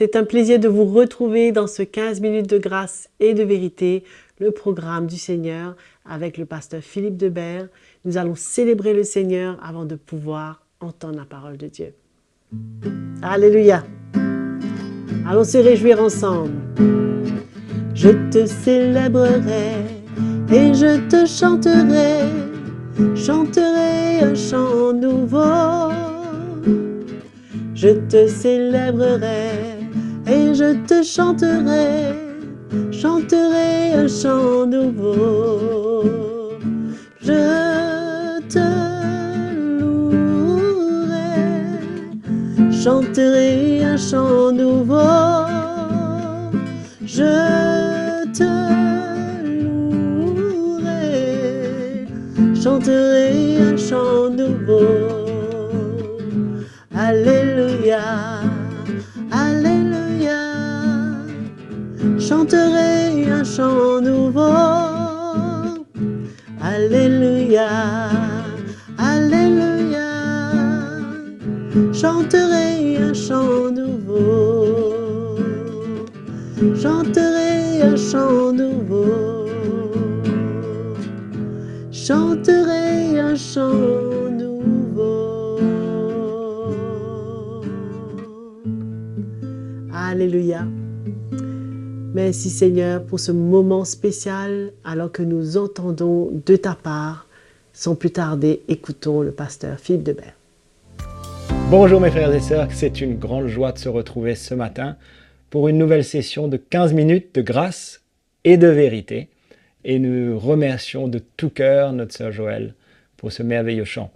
C'est un plaisir de vous retrouver dans ce 15 minutes de grâce et de vérité, le programme du Seigneur avec le pasteur Philippe Debert. Nous allons célébrer le Seigneur avant de pouvoir entendre la parole de Dieu. Alléluia! Allons se réjouir ensemble. Je te célébrerai et je te chanterai un chant nouveau. Je te célébrerai et je te chanterai un chant nouveau. Je te louerai, chanterai un chant nouveau. Je te louerai, chanterai un chant nouveau. Alléluia, Alléluia, chanterai un chant nouveau. Alléluia, Alléluia, chanterai un chant nouveau. Chanterai un chant nouveau. Chanterai un chant nouveau. Alléluia. Merci Seigneur pour ce moment spécial alors que nous entendons de ta part. Sans plus tarder, écoutons le pasteur Philippe Debert. Bonjour mes frères et sœurs, c'est une grande joie de se retrouver ce matin pour une nouvelle session de 15 minutes de grâce et de vérité. Et nous remercions de tout cœur notre sœur Joëlle pour ce merveilleux chant.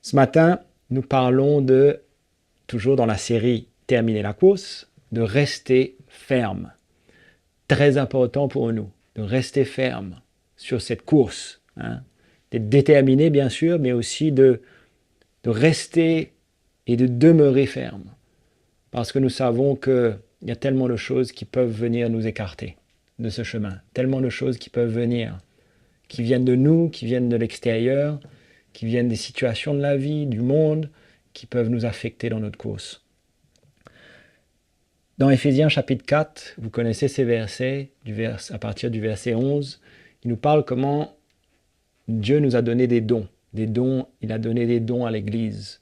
Ce matin, nous parlons de, toujours dans la série Terminer la course, de rester ferme. Très important pour nous de rester ferme sur cette course. D'être déterminé bien sûr, mais aussi de rester et de demeurer ferme. Parce que nous savons qu'il y a tellement de choses qui peuvent venir nous écarter de ce chemin. Tellement de choses qui peuvent venir, qui viennent de nous, qui viennent de l'extérieur, qui viennent des situations de la vie, du monde, qui peuvent nous affecter dans notre course. Dans Éphésiens chapitre 4, vous connaissez ces versets, à partir du verset 11, il nous parle comment Dieu nous a donné des dons. Il a donné des dons à l'Église.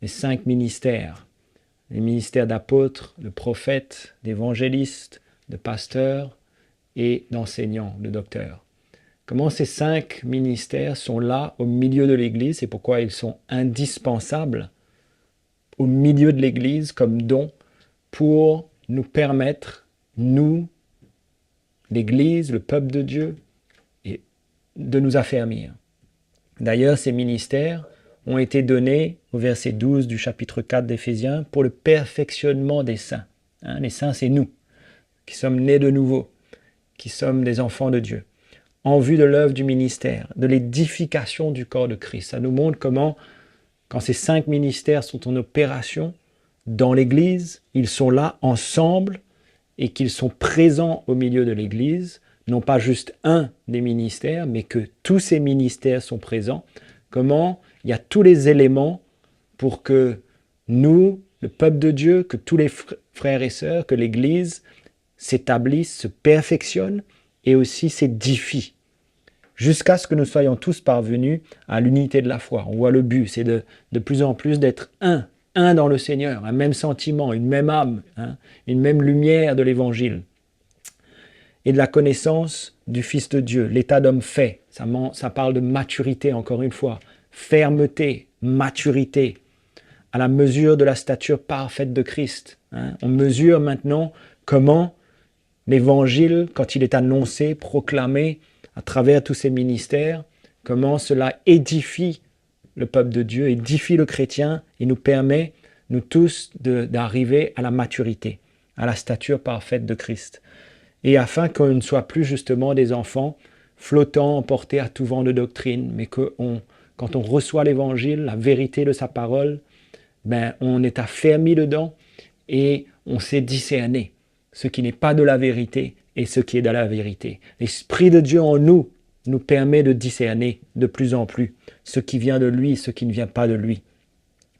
Les 5 ministères. Les ministères d'apôtres, de prophètes, d'évangélistes, de pasteurs et d'enseignants, de docteurs. Comment ces 5 ministères sont là au milieu de l'Église et pourquoi ils sont indispensables au milieu de l'Église comme dons pour nous permettre, nous, l'Église, le peuple de Dieu, et de nous affermir. D'ailleurs, ces ministères ont été donnés au verset 12 du chapitre 4 d'Éphésiens pour le perfectionnement des saints. Les saints, c'est nous, qui sommes nés de nouveau, qui sommes des enfants de Dieu, en vue de l'œuvre du ministère, de l'édification du corps de Christ. Ça nous montre comment, quand ces 5 ministères sont en opération dans l'Église, ils sont là ensemble et qu'ils sont présents au milieu de l'Église, non pas juste un des ministères, mais que tous ces ministères sont présents. Comment il y a tous les éléments pour que nous, le peuple de Dieu, que tous les frères et sœurs, que l'Église s'établisse, se perfectionne et aussi s'édifie, jusqu'à ce que nous soyons tous parvenus à l'unité de la foi. On voit le but, c'est de plus en plus d'être un dans le Seigneur, un même sentiment, une même âme, une même lumière de l'Évangile. Et de la connaissance du Fils de Dieu, l'état d'homme fait. Ça parle de maturité, encore une fois. Fermeté, maturité, à la mesure de la stature parfaite de Christ. On mesure maintenant comment l'Évangile, quand il est annoncé, proclamé à travers tous ces ministères, comment cela édifie le peuple de Dieu, édifie le chrétien et nous permet, nous tous, d'arriver à la maturité, à la stature parfaite de Christ. Et afin qu'on ne soit plus justement des enfants flottants, emportés à tout vent de doctrine, mais que quand on reçoit l'Évangile, la vérité de sa parole, on est affermi dedans et on sait discerner ce qui n'est pas de la vérité et ce qui est de la vérité. L'Esprit de Dieu en nous permet de discerner de plus en plus ce qui vient de lui, ce qui ne vient pas de lui.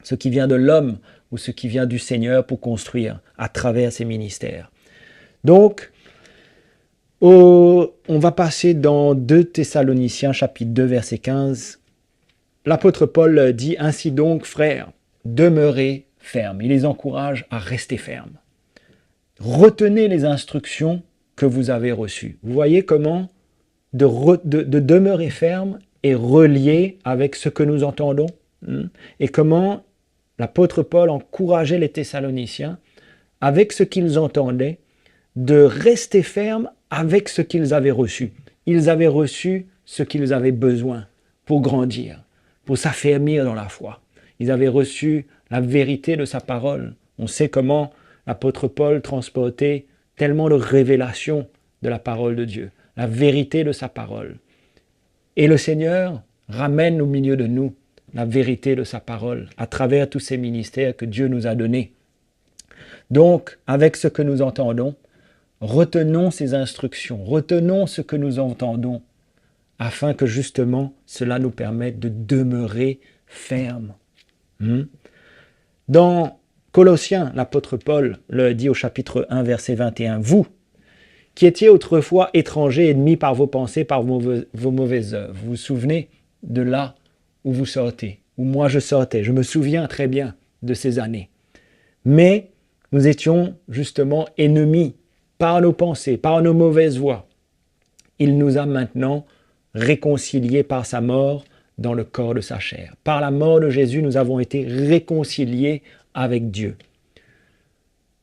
Ce qui vient de l'homme ou ce qui vient du Seigneur pour construire à travers ces ministères. Donc, on va passer dans 2 Thessaloniciens chapitre 2 verset 15. L'apôtre Paul dit « Ainsi donc, frères, demeurez fermes. » Il les encourage à rester fermes. Retenez les instructions que vous avez reçues. Vous voyez comment de demeurer ferme est relié avec ce que nous entendons, et comment l'apôtre Paul encourageait les Thessaloniciens, avec ce qu'ils entendaient, de rester fermes avec ce qu'ils avaient reçu. Ils avaient reçu ce qu'ils avaient besoin pour grandir, pour s'affermir dans la foi. Ils avaient reçu la vérité de sa parole. On sait comment l'apôtre Paul transportait tellement de révélations de la parole de Dieu, la vérité de sa parole. Et le Seigneur ramène au milieu de nous la vérité de sa parole à travers tous ces ministères que Dieu nous a donnés. Donc, avec ce que nous entendons, retenons ces instructions, retenons ce que nous entendons, afin que justement cela nous permette de demeurer fermes. Dans Colossiens, l'apôtre Paul le dit au chapitre 1, verset 21, « Vous, qui étiez autrefois étrangers, ennemis par vos pensées, par vos mauvaises œuvres. » Vous vous souvenez de là où vous sortez, où moi je sortais. Je me souviens très bien de ces années. Mais nous étions justement ennemis par nos pensées, par nos mauvaises voies. Il nous a maintenant réconciliés par sa mort dans le corps de sa chair. Par la mort de Jésus, nous avons été réconciliés avec Dieu.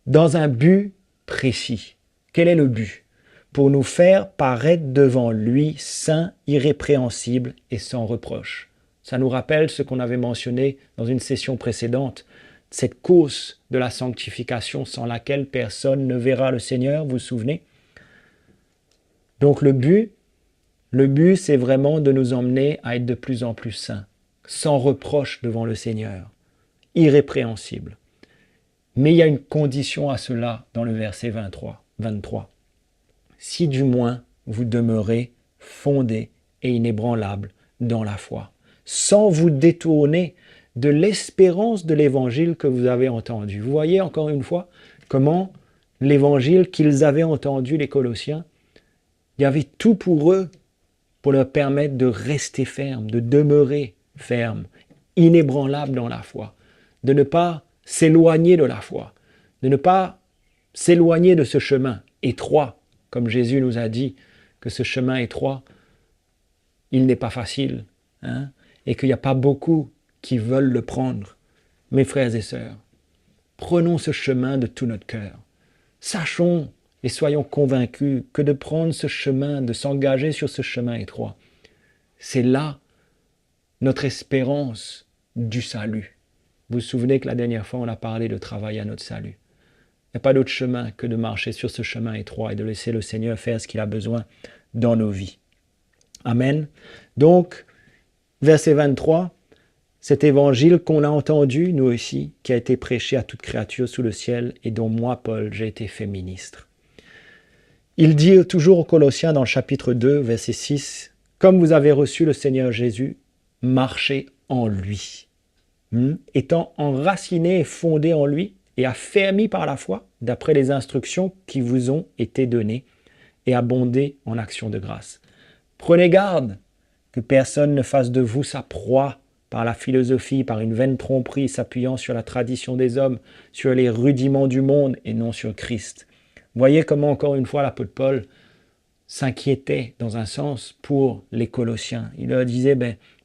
Dans un but précis. Quel est le but? Pour nous faire paraître devant lui saints, irrépréhensibles et sans reproche. Ça nous rappelle ce qu'on avait mentionné dans une session précédente, cette course de la sanctification sans laquelle personne ne verra le Seigneur, vous vous souvenez? Donc le but, c'est vraiment de nous emmener à être de plus en plus saints, sans reproche devant le Seigneur, irrépréhensibles. Mais il y a une condition à cela dans le verset 23. Si du moins vous demeurez fondés et inébranlables dans la foi, sans vous détourner de l'espérance de l'évangile que vous avez entendu. Vous voyez encore une fois comment l'évangile qu'ils avaient entendu, les Colossiens, il y avait tout pour eux pour leur permettre de rester fermes, de demeurer fermes, inébranlables dans la foi, de ne pas s'éloigner de la foi, de ne pas s'éloigner de ce chemin étroit, comme Jésus nous a dit que ce chemin étroit, il n'est pas facile, et qu'il n'y a pas beaucoup qui veulent le prendre. Mes frères et sœurs, prenons ce chemin de tout notre cœur. Sachons et soyons convaincus que de prendre ce chemin, de s'engager sur ce chemin étroit, c'est là notre espérance du salut. Vous vous souvenez que la dernière fois, on a parlé de travailler à notre salut. Il n'y a pas d'autre chemin que de marcher sur ce chemin étroit et de laisser le Seigneur faire ce qu'il a besoin dans nos vies. Amen. Donc, verset 23, cet évangile qu'on a entendu, nous aussi, qui a été prêché à toute créature sous le ciel et dont moi, Paul, j'ai été fait ministre. Il dit toujours aux Colossiens dans le chapitre 2, verset 6, « Comme vous avez reçu le Seigneur Jésus, marchez en lui. » Étant enraciné et fondé en lui et affermi par la foi, d'après les instructions qui vous ont été données, et abondez en actions de grâce. Prenez garde que personne ne fasse de vous sa proie par la philosophie, par une vaine tromperie s'appuyant sur la tradition des hommes, sur les rudiments du monde et non sur Christ. Voyez comment, encore une fois, l'apôtre Paul s'inquiétait, dans un sens, pour les Colossiens. Il leur disait,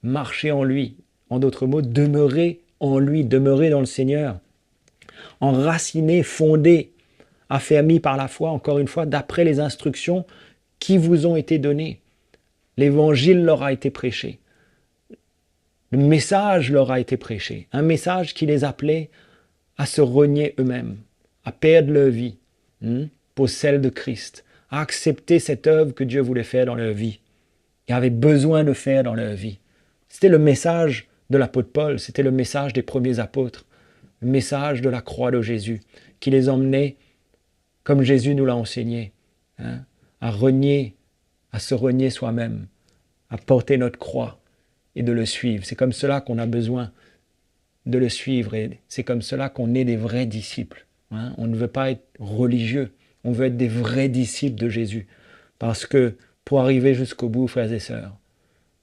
marchez en lui. En d'autres mots, demeurez en lui, demeurez dans le Seigneur. Enracinés, fondés, affermis par la foi, encore une fois, d'après les instructions qui vous ont été données. L'évangile leur a été prêché. Le message leur a été prêché. Un message qui les appelait à se renier eux-mêmes, à perdre leur vie pour celle de Christ, à accepter cette œuvre que Dieu voulait faire dans leur vie et avait besoin de faire dans leur vie. C'était le message de l'apôtre Paul, c'était le message des premiers apôtres, le message de la croix de Jésus qui les emmenait, comme Jésus nous l'a enseigné, à renier, à se renier soi-même, à porter notre croix et de le suivre. C'est comme cela qu'on a besoin de le suivre. Et c'est comme cela qu'on est des vrais disciples. Hein. On ne veut pas être religieux, on veut être des vrais disciples de Jésus. Parce que pour arriver jusqu'au bout, frères et sœurs,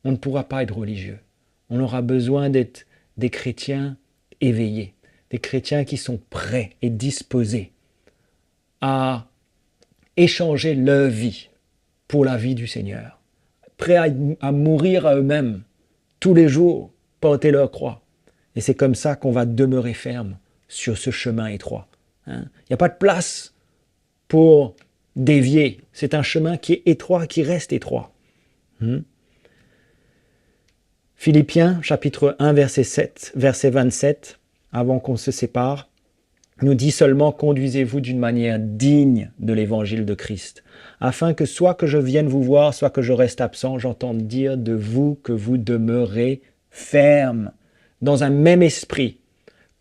on ne pourra pas être religieux. On aura besoin d'être des chrétiens éveillés, des chrétiens qui sont prêts et disposés à échanger leur vie pour la vie du Seigneur, prêts à mourir à eux-mêmes tous les jours, porter leur croix. Et c'est comme ça qu'on va demeurer ferme sur ce chemin étroit. Hein. Il n'y a pas de place pour dévier. C'est un chemin qui est étroit, qui reste étroit. Philippiens, chapitre 1, verset 27, avant qu'on se sépare, nous dit seulement « Conduisez-vous d'une manière digne de l'évangile de Christ, afin que soit que je vienne vous voir, soit que je reste absent, j'entende dire de vous que vous demeurez ferme, dans un même esprit,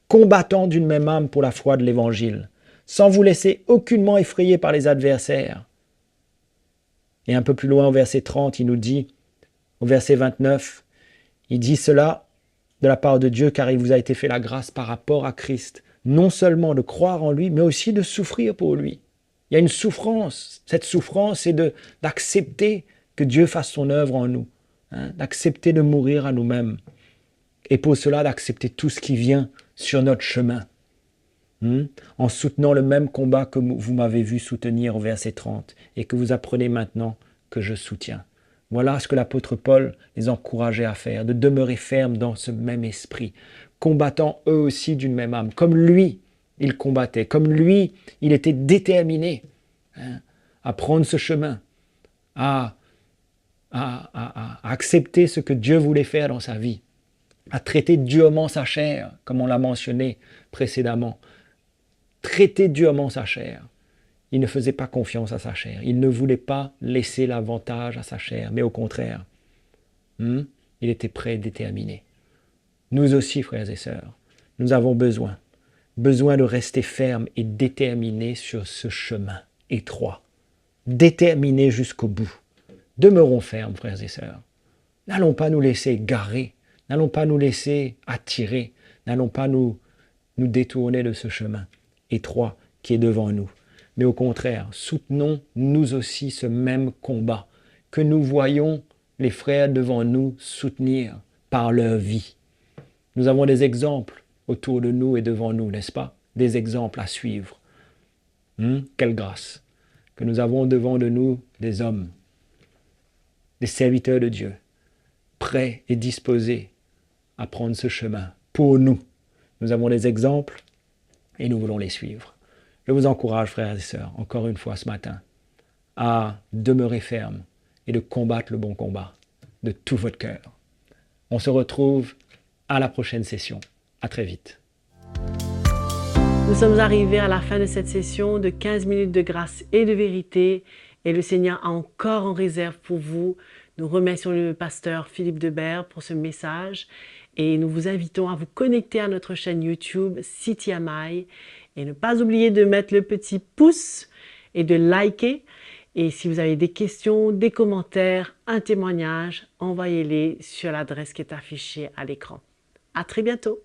combattant d'une même âme pour la foi de l'évangile, sans vous laisser aucunement effrayer par les adversaires. » Et un peu plus loin, au verset 30, il nous dit, au verset 29, il dit cela de la part de Dieu, car il vous a été fait la grâce par rapport à Christ, non seulement de croire en lui, mais aussi de souffrir pour lui. Il y a une souffrance. Cette souffrance, c'est d'accepter que Dieu fasse son œuvre en nous, hein, d'accepter de mourir à nous-mêmes. Et pour cela, d'accepter tout ce qui vient sur notre chemin, en soutenant le même combat que vous m'avez vu soutenir au verset 30 et que vous apprenez maintenant que je soutiens. Voilà ce que l'apôtre Paul les encourageait à faire, de demeurer fermes dans ce même esprit, combattant eux aussi d'une même âme. Comme lui, il combattait, comme lui, il était déterminé à prendre ce chemin, à accepter ce que Dieu voulait faire dans sa vie, à traiter durement sa chair, comme on l'a mentionné précédemment. Traiter durement sa chair. Il ne faisait pas confiance à sa chair. Il ne voulait pas laisser l'avantage à sa chair, mais au contraire, il était prêt et déterminé. Nous aussi, frères et sœurs, nous avons besoin de rester fermes et déterminés sur ce chemin étroit, déterminés jusqu'au bout. Demeurons fermes, frères et sœurs. N'allons pas nous laisser égarer, n'allons pas nous laisser attirer, n'allons pas nous détourner de ce chemin étroit qui est devant nous. Mais au contraire, soutenons nous aussi ce même combat que nous voyons les frères devant nous soutenir par leur vie. Nous avons des exemples autour de nous et devant nous, n'est-ce pas? Des exemples à suivre. Quelle grâce que nous avons devant de nous des hommes, des serviteurs de Dieu, prêts et disposés à prendre ce chemin pour nous. Nous avons des exemples et nous voulons les suivre. Je vous encourage, frères et sœurs, encore une fois ce matin, à demeurer ferme et de combattre le bon combat de tout votre cœur. On se retrouve à la prochaine session. À très vite. Nous sommes arrivés à la fin de cette session de 15 minutes de grâce et de vérité et le Seigneur a encore en réserve pour vous. Nous remercions le pasteur Philippe Debert pour ce message et nous vous invitons à vous connecter à notre chaîne YouTube City Amai et ne pas oublier de mettre le petit pouce et de liker. Et si vous avez des questions, des commentaires, un témoignage, envoyez-les sur l'adresse qui est affichée à l'écran. À très bientôt.